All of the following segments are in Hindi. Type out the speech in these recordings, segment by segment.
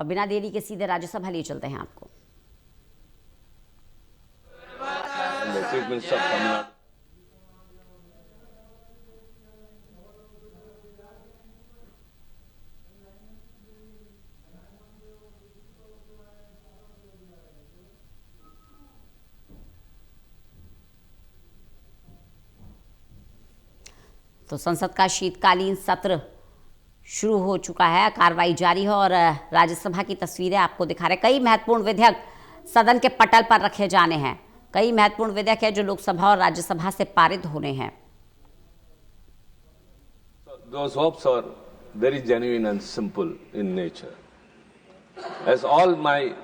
और बिना देरी के सीधे राज्यसभा लिए चलते हैं आपको। तो संसद का शीतकालीन सत्र शुरू हो चुका है, कार्रवाई जारी है और राज्यसभा की तस्वीरें आपको दिखा रहे हैं। कई महत्वपूर्ण विधेयक सदन के पटल पर रखे जाने हैं। कई महत्वपूर्ण विधेयक है जो लोकसभा और राज्यसभा से पारित होने हैं। Those hopes are very genuine and simple in nature. As all my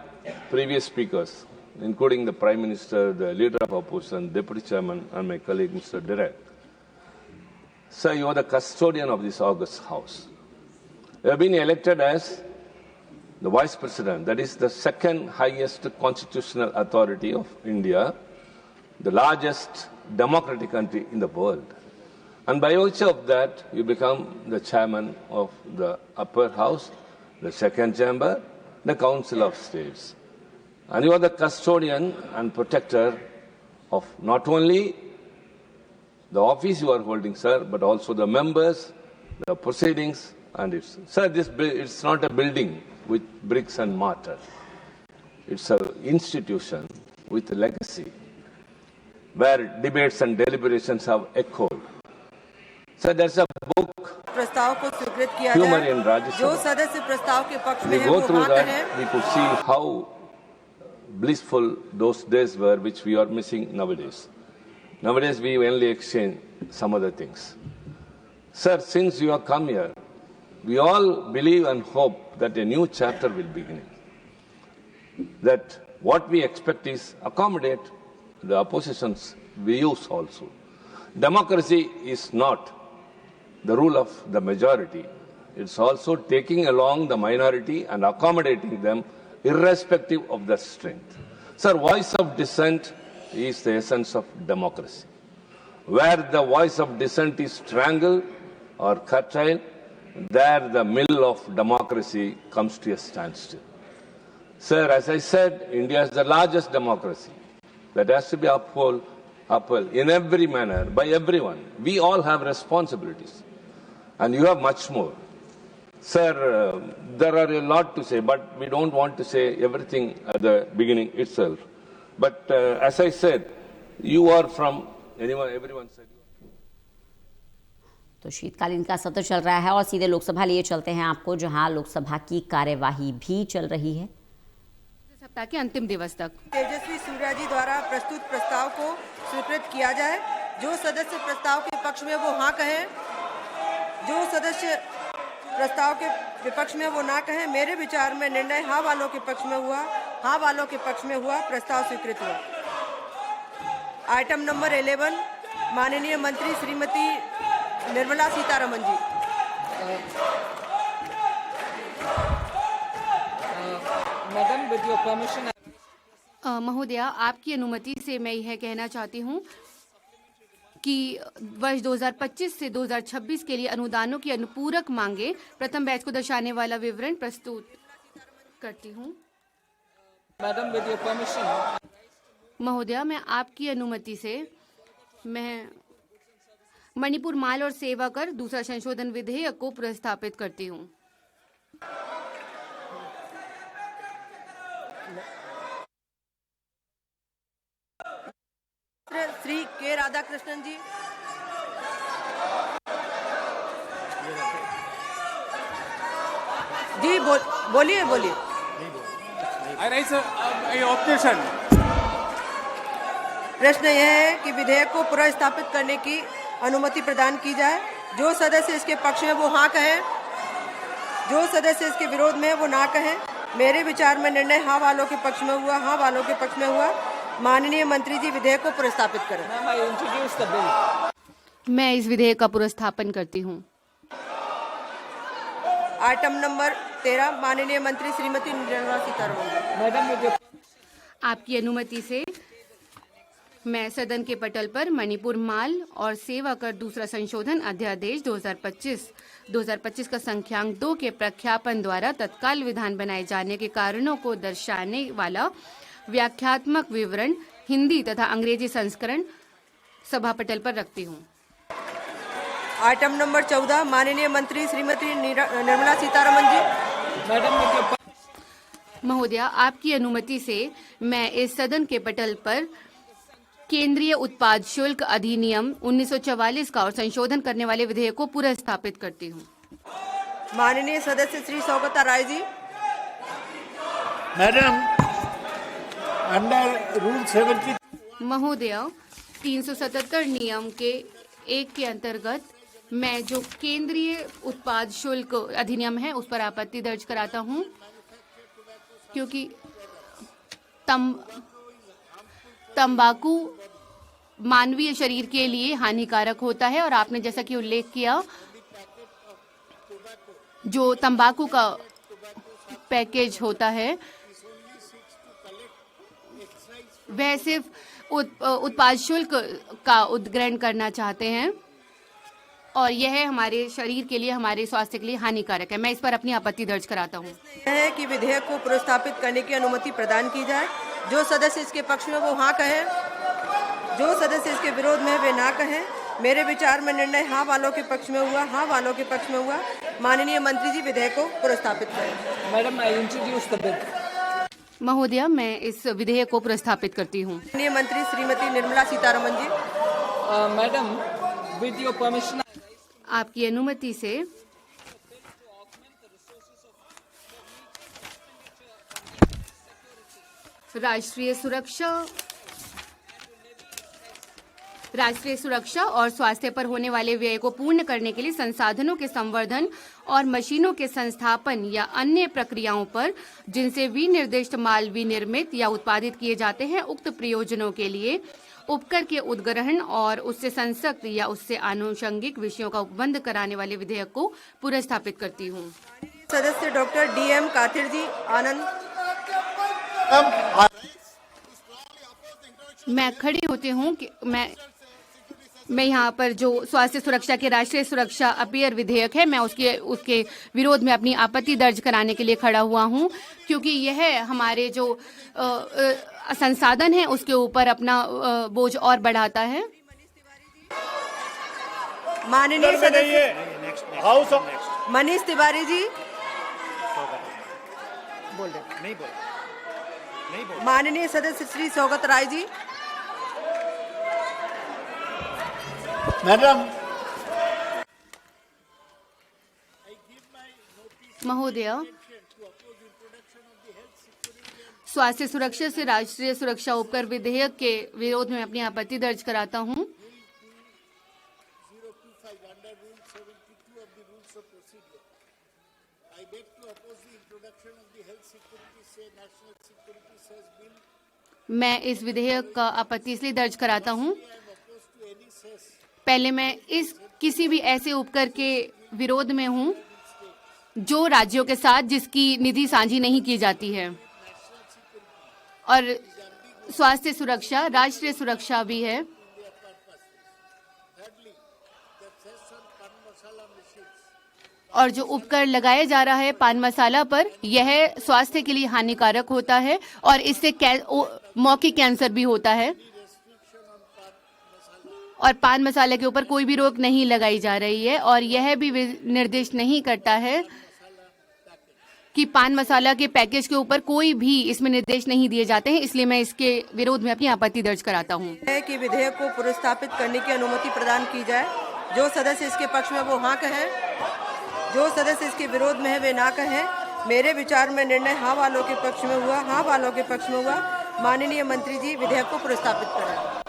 previous speakers, including the Prime Minister, the Leader of Opposition, Deputy Chairman, and my colleague Mr. Direk, sir, you are the custodian of this august House. You have been elected as the Vice President, that is the second highest constitutional authority of India, the largest democratic country in the world. And by virtue of that, you become the Chairman of the Upper House, the Second Chamber, the Council of States. And you are the custodian and protector of not only the office you are holding, sir, but also the members, the proceedings, and it's. Sir, it's not a building with bricks and mortar. It's an institution with a legacy where debates and deliberations have echoed. Sir, there's a book, प्रस्ताव को स्वीकृत किया Humor जाए। in Rajya जो Sabha. सदस्य प्रस्ताव के पक्ष We में है go वो through हाँ that, कहें। we could see how blissful those days were, which we are missing nowadays. Nowadays, we only exchange some other things. Sir, since you have come here, we all believe and hope that a new chapter will begin. That what we expect is accommodate the opposition's views also. Democracy is not the rule of the majority. It's also taking along the minority and accommodating them irrespective of their strength. Sir, voice of dissent is the essence of democracy. Where the voice of dissent is strangled or curtailed, there the mill of democracy comes to a standstill. Sir, as I said, India is the largest democracy that has to be upheld in every manner by everyone. We all have responsibilities, and you have much more. Sir, there are a lot to say, but we don't want to say everything at the beginning itself. But as I said, you are from everyone said. तो शीतकालीन का सत्र चल रहा है और सीधे लोकसभा लिए चलते हैं आपको, जहां लोकसभा की कार्यवाही भी चल रही है सप्ताह के अंतिम दिवस तक। तेजस्वी सूर्या जी द्वारा प्रस्तुत प्रस्ताव को स्वीकृत किया जाए। जो सदस्य प्रस्ताव के पक्ष में वो हाँ कहें, जो सदस्य प्रस्ताव के विपक्ष में वो ना कहें। मेरे विचार में निर्णय हाँ वालों के पक्ष में हुआ, हाँ वालों के पक्ष में हुआ, प्रस्ताव स्वीकृत हुआ। आइटम नंबर 11, माननीय मंत्री Shrimati Nirmala Sitharaman ji. Madam, with your permission. महोदया, आपकी अनुमति से मैं यह कहना चाहती हूँ कि वर्ष 2025 से 2026 के लिए अनुदानों की अनुपूरक मांगे प्रथम बैच को दर्शाने वाला विवरण प्रस्तुत करती हूँ। Madam, with your permission. महोदया, मैं आपकी अनुमति से मैं मणिपुर माल और सेवा कर दूसरा संशोधन विधेयक को प्रस्तापित करती हूँ। श्री के राधाकृष्णन जी। जी बोलिए। ऑब्जेक्शन। प्रश्न यह है कि विधेयक को पुनर्स्थापित करने की अनुमति प्रदान की जाए। जो सदस्य इसके पक्ष में वो हाँ कहें, जो सदस्य इसके विरोध में वो ना कहें। मेरे विचार में निर्णय हाँ वालों के पक्ष में हुआ, हाँ वालों के पक्ष में हुआ। माननीय मंत्री जी विधेयक को पुनर्स्थापित करें। मैं इस विधेयक का पुनर्स्थापन करती हूँ। आइटम नंबर 13, माननीय मंत्री श्रीमती निर्मला सीतारमण। मैडम, आपकी अनुमति से मैं सदन के पटल पर मणिपुर माल और सेवा कर दूसरा संशोधन अध्यादेश 2025 का संख्यांक 2 के प्रख्यापन द्वारा तत्काल विधान बनाए जाने के कारणों को दर्शाने वाला व्याख्यात्मक विवरण हिंदी तथा अंग्रेजी संस्करण सभा पटल पर रखती हूँ। आइटम नंबर 14 माननीय मंत्री श्रीमती निर्मला सीतारमन जी। मैडम विद योर महोदया, आपकी अनुमति से मैं इस सदन के पटल पर केंद्रीय उत्पाद शुल्क अधिनियम 1944 का और संशोधन करने वाले विधेयक को पुनः स्थापित करती हूँ। माननीय सदस्य Shri Saugata Rai ji. Madam, under rule 70 महोदया, 377 नियम के 1 के अंतर्गत मैं जो केंद्रीय उत्पाद शुल्क अधिनियम है उस पर आपत्ति दर्ज कराता हूँ, क्योंकि तंबाकू मानवीय शरीर के लिए हानिकारक होता है और आपने जैसा कि उल्लेख किया, जो तंबाकू का पैकेज होता है वह सिर्फ उत्पाद शुल्क का उद्ग्रहण करना चाहते हैं और यह हमारे शरीर के लिए, हमारे स्वास्थ्य के लिए हानिकारक है। मैं इस पर अपनी आपत्ति दर्ज कराता हूँ। यह है कि विधेयक को पुनर्स्थापित करने की अनुमति प्रदान की जाए। जो सदस्य इसके पक्ष में वो हाँ कहें, जो सदस्य इसके विरोध में वे ना कहें। मेरे विचार में निर्णय हाँ वालों के पक्ष में हुआ, हाँ वालों के पक्ष में हुआ। माननीय मंत्री जी विधेयक को पुनर्स्थापित करें। Madam, I introduce the bill. महोदया, मैं इस विधेयक को प्रस्तापित करती हूँ। माननीय मंत्री श्रीमती निर्मला सीतारमन जी। मैडम विद योर परमिशन, आपकी अनुमति से राष्ट्रीय सुरक्षा और स्वास्थ्य पर होने वाले व्यय को पूर्ण करने के लिए संसाधनों के संवर्धन और मशीनों के संस्थापन या अन्य प्रक्रियाओं पर जिनसे विनिर्दिष्ट माल विनिर्मित या उत्पादित किए जाते हैं, उक्त प्रयोजनों के लिए उपकर के उद्ग्रहण और उससे संसक्त या उससे आनुषंगिक विषयों का उपबंध कराने वाले विधेयक को पुनर्स्थापित करती हूँ। सदस्य डॉक्टर DM काथिर जी आनंद। मैं खड़ी होती हूँ कि मैं यहाँ पर जो स्वास्थ्य सुरक्षा के राष्ट्रीय सुरक्षा अपीयर विधेयक है, मैं उसके विरोध में अपनी आपत्ति दर्ज कराने के लिए खड़ा हुआ हूँ, क्योंकि यह हमारे जो संसाधन है उसके ऊपर अपना बोझ और बढ़ाता है। माननीय सदस्य मनीष तिवारी जी। माननीय सदस्य श्री सौगत राय जी। मैडम, महोदया, स्वास्थ्य सुरक्षा से राष्ट्रीय सुरक्षा उपकर विधेयक के विरोध में अपनी आपत्ति दर्ज कराता हूँ। मैं इस विधेयक का आपत्ति इसलिए दर्ज कराता हूँ, पहले मैं इस किसी भी ऐसे उपकर के विरोध में हूँ जो राज्यों के साथ जिसकी निधि साझी नहीं की जाती है, और स्वास्थ्य सुरक्षा राष्ट्रीय सुरक्षा भी है। और जो उपकर लगाया जा रहा है पान मसाला पर, यह स्वास्थ्य के लिए हानिकारक होता है और इससे मौखिक कैंसर भी होता है। और पान मसाले के ऊपर कोई भी रोक नहीं लगाई जा रही है और यह भी निर्दिष्ट नहीं करता है कि पान मसाला के पैकेज के ऊपर कोई भी इसमें निर्देश नहीं दिए जाते हैं। इसलिए मैं इसके विरोध में अपनी आपत्ति दर्ज कराता हूँ। है कि विधेयक को पुनर्स्थापित करने की अनुमति प्रदान की जाए। जो सदस्य इसके पक्ष में वो हाँ कहें, जो सदस्य इसके विरोध में है वे ना कहें। मेरे विचार में निर्णय हाँ वालों के पक्ष में हुआ, हाँ वालों के पक्ष में हुआ। माननीय मंत्री जी विधेयक को पुनर्स्थापित करें।